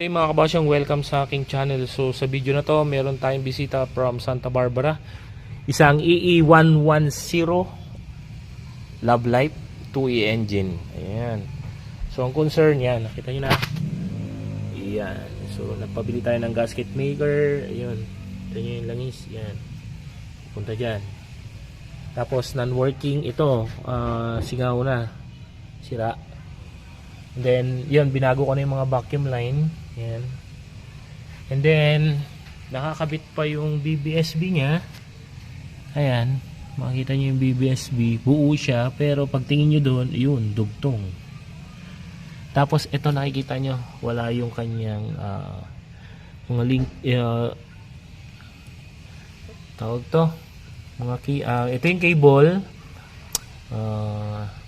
Hey mga kabasyong, welcome sa aking channel. So sa video na to, meron tayong bisita from Santa Barbara. Isang EE110 Love Life 2E engine. Ayan. So ang concern yan, nakita nyo na. Ayan. So nagpabili tayo ng gasket maker. Ayan. Ito nyo yung langis. Ayan. Punta dyan. Tapos non-working ito. Singaw na. Sira. And then, yun, binago ko na yung mga vacuum line. Yan. And then, nakakabit pa yung BBSB nya. Ayan. Makikita nyo yung BBSB. Buo siya. Pero pagtingin nyo doon, yun, dugtong. Tapos, ito nakikita nyo. Wala yung kanyang mga link. Tawag to. Mga ito yung cable.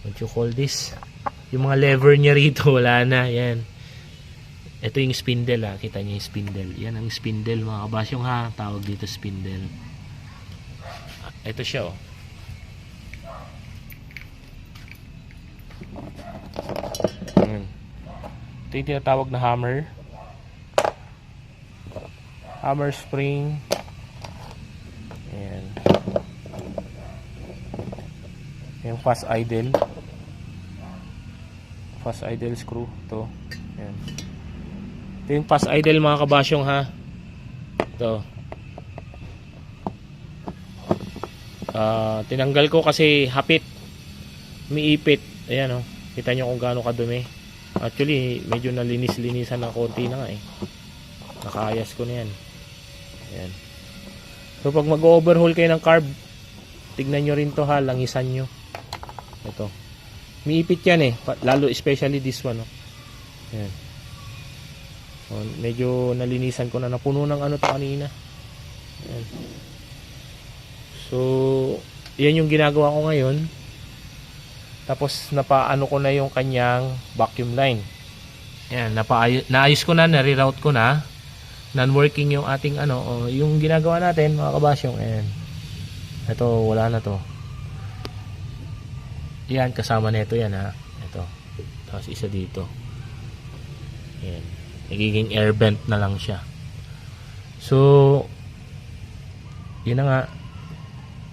What you call this? Yung mga lever niya rito, wala na. Yan. Ito yung spindle, ha. Kita niyo yung spindle. Yan ang spindle, mga kabasyong, ha. Tawag dito spindle. Ito siya, oh. Ito yung tinatawag na hammer. Hammer spring. Ayan. Yung fast idle. Fast idle screw to. Ayan. Ito yung fast idle, mga kabasyong, ha. Ito. Tinanggal ko kasi hapit. Umiipit. Ayan, oh. Kita nyo kung gaano kadumi. Actually, medyo nalinis-linisan ng konti na nga, eh. Nakaayas ko na yan. Ayan. So pag mag-overhaul kayo ng carb, tignan nyo rin to, ha. Langisan nyo. Ito. Miipit yan, eh. Lalo especially this one, oh. Ayan. So, medyo nalinisan ko na. Napuno ng ano to kanina. Ayan. So, yan yung ginagawa ko ngayon. Tapos napaano ko na yung kanyang vacuum line. Ayan, naayos ko na, nare-route ko na. Non-working yung ating ano, yung ginagawa natin, mga kabasyong. Ayan. Ito, wala na to. Yan, kasama nito yan, ha. Ito. Tapos isa dito. Yan. Nagiging air vent na lang siya. So, yun na nga.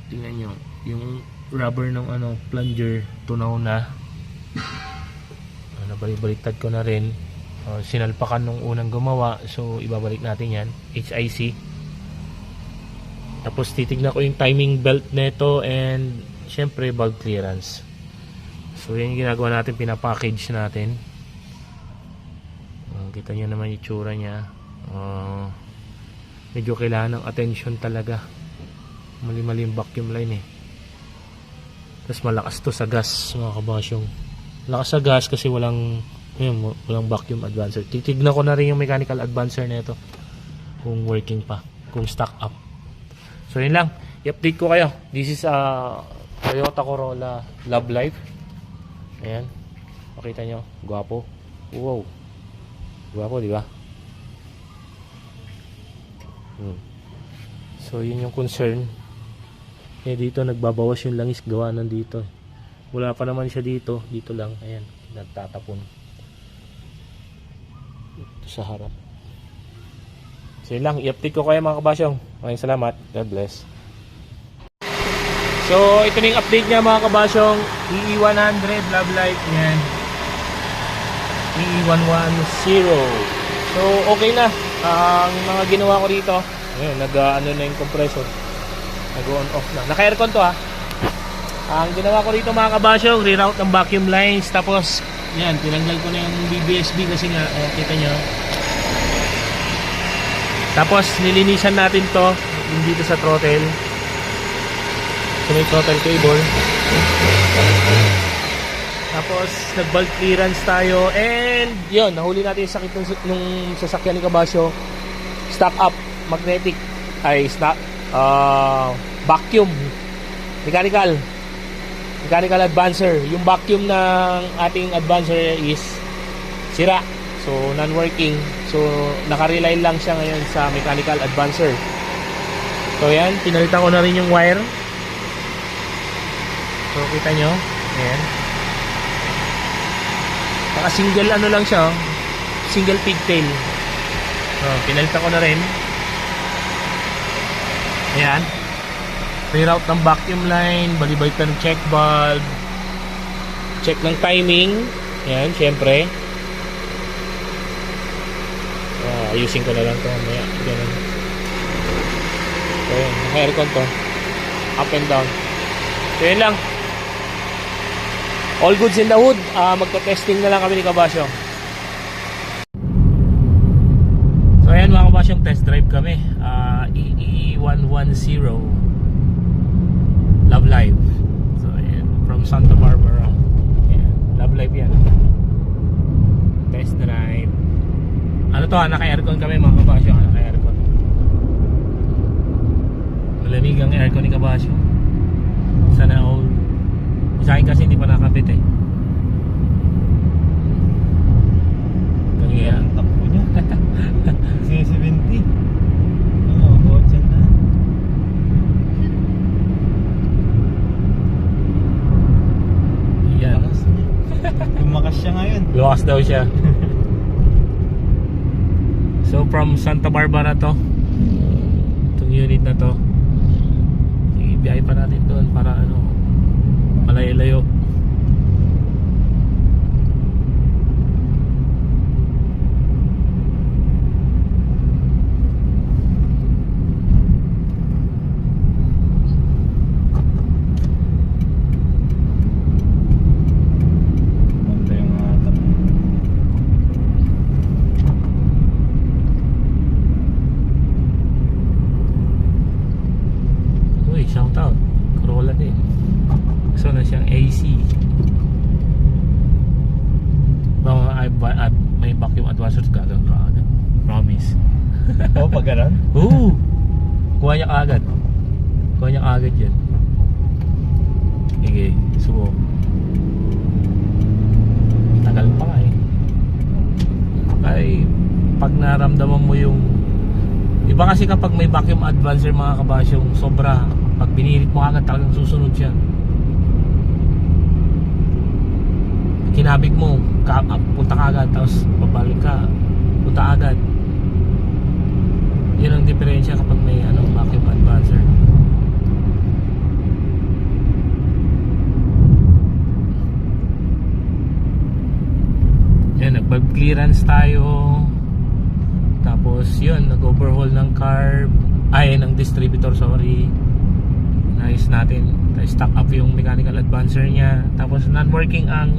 Tingnan nyo. Yung rubber ng ano, plunger, tunaw na. Nabalik-baliktad ko na rin. Sinalpakan nung unang gumawa. So, ibabalik natin yan. HIC. Tapos, titignan ko yung timing belt nito and, syempre, valve clearance. So yan yung ginagawa natin, pinapackage natin. Kita nyo naman yung tsura nya. Medyo kailangan ng attention talaga. Mali-mali yung vacuum line, eh. Tapos malakas to sa gas, mga kabasyong. Malakas sa gas kasi walang vacuum advancer. Titignan ko na rin yung mechanical advancer nito kung working pa, kung stock up. So yun lang, i-update ko kayo. This is Toyota Corolla Love Life. Ayan. Makita nyo. Gwapo. Wow. Gwapo, di ba? So, yun yung concern. Eh, dito nagbabawas yung langis gawa nandito. Wala pa naman siya dito. Dito lang. Ayan. Nagtatapon. Ito sa harap. So, yun lang. I-update ko kayo, mga kabasyong. Maraming salamat. God bless. So, ito na yung update niya, mga kabasyong. EE100 Love Life. Yan. EE110. So, okay na. Ang mga ginawa ko dito, ayun, nag-ano na yung compressor. Nag-on off na. Naka-aircon to, ha. Ang ginawa ko dito, mga kabasyong, reroute ng vacuum lines. Tapos, yan, tinanggal ko na yung BBSB kasi nga, kita nyo. Tapos, nilinisan natin to yung dito sa throttle. So, may throttle cable. Tapos nag-valve clearance tayo. And yun, nahuli natin yung sakit nung sasakyan ni Kabasyo. Stock up magnetic. Ay, vacuum. Mechanical advancer. Yung vacuum ng ating advancer is sira. So, non-working. So, nakarely lang siya ngayon sa mechanical advancer. So, yan. Pinalitan ko na rin yung wire. So, kita nyo. Ayan. Naka single ano lang siya, oh. Single pigtail. Pinalitan ko na rin. Ayan. Reroute ng vacuum line, balibalik ng check valve, check ng timing. Ayan, syempre. Ayusin ko na lang ito mamaya. Ganun. So, ayan, naka-aircon to. Up and down. So, yun lang. All goods in the hood. Magta-testing na lang kami ni Kabasyo. So, ayan mga Kabasyong, test drive kami. EE110 Love Live. So, ayan. From Santa Barbara. Ayan. Love Live yan. Test drive. Ano to, naka-aircon kami mga Kabasyo. Naka-aircon. Malamig ang aircon ni Kabasyo. Sana all. Sa akin kasi hindi pa nakabit eh. Kaya ang takbo niya. 70. Oo, kotse na. yan. Lakas niya. Lumakas siya ngayon. Lumakas daw siya. So from Santa Barbara to, itong unit na to, ibiyahe pa natin doon para ano, malayo-layo. Punta yung atap. Uy, shout out. Corolla din. So na siyang AC. May vacuum advisors gagawin ko agad. Promise. Oo, pag ganun. Oo! Kuha niya agad. Kuha niya agad yan. Sige, subo. Tagal pa nga eh. Ay, pag naramdaman mo yung iba kasi kapag may vacuum advisor mga Kabasyong, sobra. Pag binirit mo agad talagang susunod siya. Kinabig mo, punta ka agad, tapos babalik ka, punta agad. Yun ang diferensya kapag may vacuum advisor. Yan, nag-valve clearance tayo. Tapos yun, nag-overhaul ng carb, ng distributor, sorry. Nice natin. Stock up yung mechanical advancer niya. Tapos non-working ang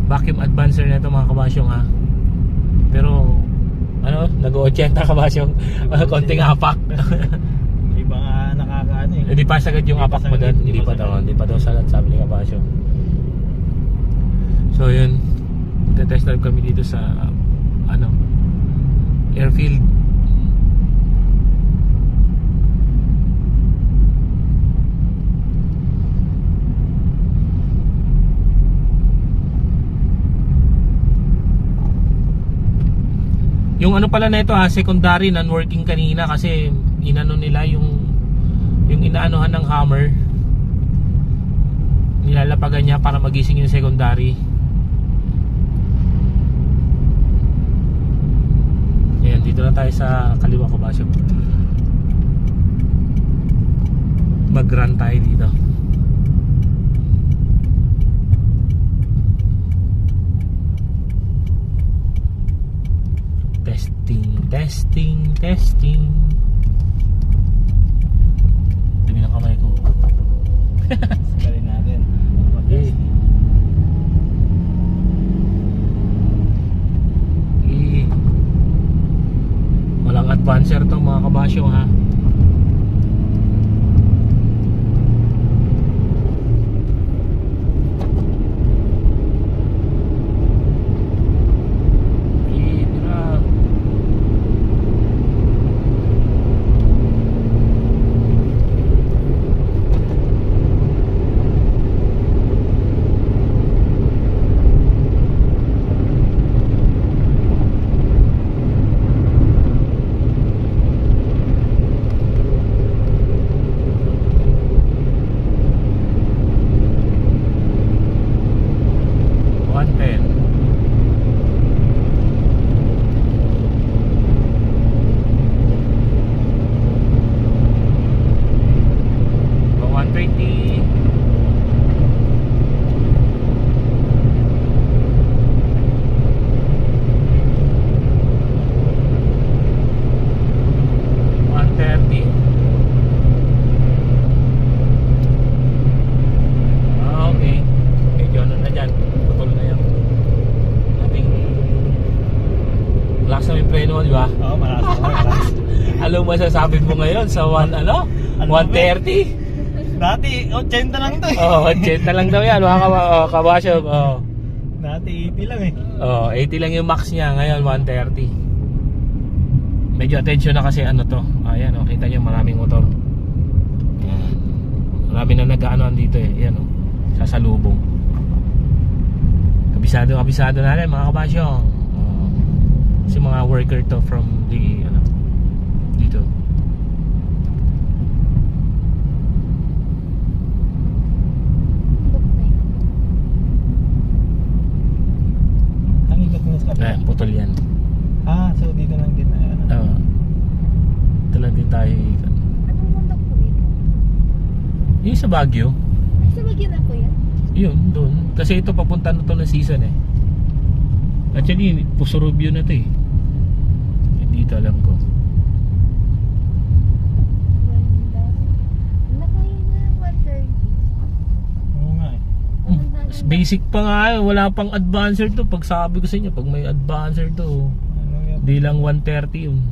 vacuum advancer na ito mga Kabasyong ha. Pero nag-80 Kabasyong. Konting apak. Hindi ba nga nakakaano eh. Hindi pa sagad yung apak mo doon. Hindi pa daw sagad, sabi ni Kabasyong. So yun, test drive kami dito sa airfield. Yung pala na ito secondary, non-working kanina kasi inano nila yung inaanuhan ng hammer. Nilalapagan niya para magising yung secondary. Ayan, dito na tayo sa kaliwa ko Basyo. Mag-run tayo dito. Testing. Dumi ng kamay ko. Sakalin natin. Okay. Walang advancer to mga Kabasyo ha. yung preno mo, di ba? Oo, malakas. Alam mo masasabi mo ngayon sa 130? Dati, 80 lang to eh. Oh, 80 lang daw yan, mga kabasyog. Oh. Dati 80 lang eh. Oh, 80 lang yung max niya, ngayon 130. Medyo attention na kasi ano to. Ayan, oh, kita niyo maraming motor. Ayan. Marami na nag-aanoan dito eh. Ayan, oh, sasalubong. Kabisado na rin mga kabasyong. Oh. Kasi mga worker to from the ano, dito. Ang ikot mo sa Ayan, putol yan. So dito lang din na yan. Oo. Ito lang din tayo ikot. Anong bundok po yun? Yung sa Baguio. Ay, sa Baguio na po yan? Yun, doon. Kasi ito papunta na to ng season eh. Actually, Pusurubio na to eh. Dito alam ko. Ganda. Nakaya na 130. Oo nga eh. Basic pa nga eh. Wala pang advancer to. Pag sabi ko sa inyo, pag may advancer to, Ano yan? di lang 130 yun.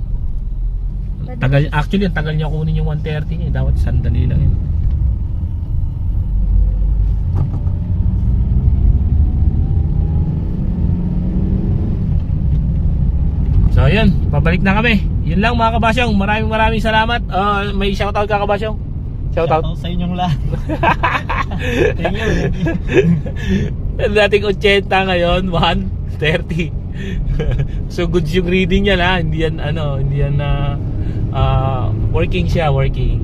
Tagal, actually, ang tagal niya kunin yung 130 niya. Dapat sandali lang yun. So yun, pabalik na kami. Yun lang mga kabasyong. Maraming salamat. May shoutout ka kabasyong? Shoutout. Shoutout sa inyong lahat. Thank you. Dating 80 ngayon, 130. So good yung reading niya na. Hindi yan working siya, working.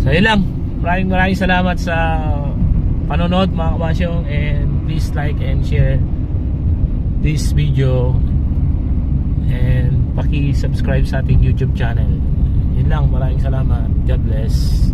So yun lang. Maraming salamat sa panonood mga kabasyong, and please like and share this video, and paki-subscribe sa ating YouTube channel. Yun lang, maraming salamat. God bless.